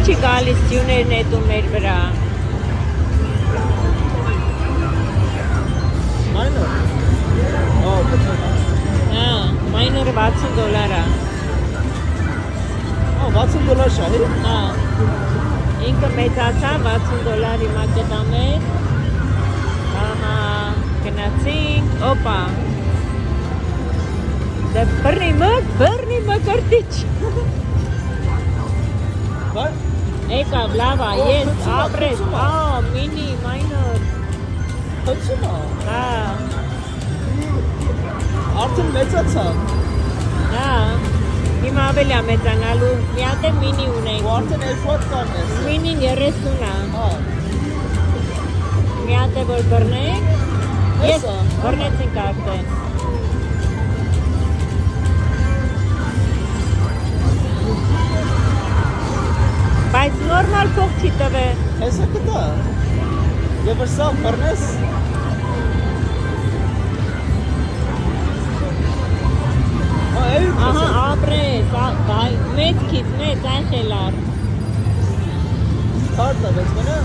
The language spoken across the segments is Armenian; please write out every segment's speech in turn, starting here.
չի գալիս դյուներն հետում մեր վրա։ Minor. Oh, Հա, մայնորը $60 է։ oh, $60 շահի։ Հա։ Ինքը մեծացա $60 հիմա կտամ է։ Ահա, գնացինք, օպա։ Դե բռնի մկրտիչ։ Բայց Եկավ, լավ է, ես ապրես, մինի, մայնոր։ հոչում է։ Հա, Արդեն մեծացավ։ հա, հիմա ավելի է մեծանալու, մի հատ է մինի ունենք։ Ու արդեն 2 հատ կան ես։ Մինին 30 է, Հա։ մի հատ է որ բռնենք, ես Եսա։ բռնեցինք արդեն։ Բայց նորմալ փող չի տվե։ Հեսա կտա։ Եվ սա բռնես։ Այ Ահա, ապրես, մեծ քիչ, մեծ այխելար։ Քարտը վեց մնա։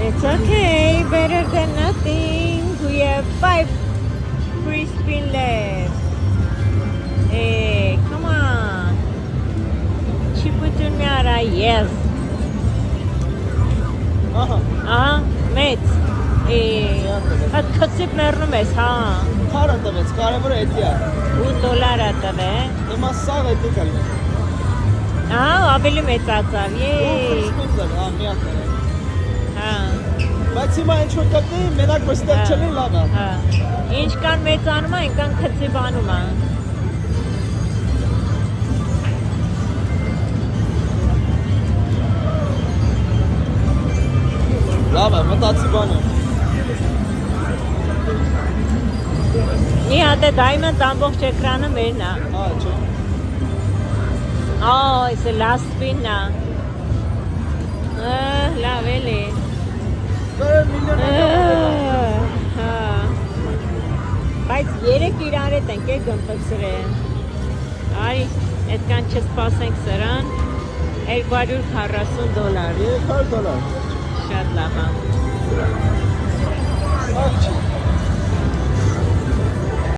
It's okay, better than nothing. We have 5 free spin left. Hey, come on. Chiputun mera, yes. Ահա։ Ահա, մեծ։ Հատ քծիպ մեռնում ես, հա։ Քարը տվեց, կարևորը էդի է։ $8 է տվե։ Հիմա սա էդի կլինի։ Ահա, ավելի մեծացավ, եй։ Հա, մի հատ։ Հա, Բայց հիմա ինչ որ կգնի, մենակ ոստեղ չլի լավ է։ հա։ Ինչքան մեծանում է, այնքան քծիպանում է։ Լավ է, մտածի բանը։ Մի հատ է diamond ամբողջ էկրանը մերն է։ Հա, չէ։ It's a last spin է։ Լավ էլի։ Դե միլիոն Հա։ Բայց 3 իրար հետ ենք է գմպցրել։ Արի, այդքան չսպասենք սրան։ $240։ $200։ Շատ լավ է։ Ահ չի։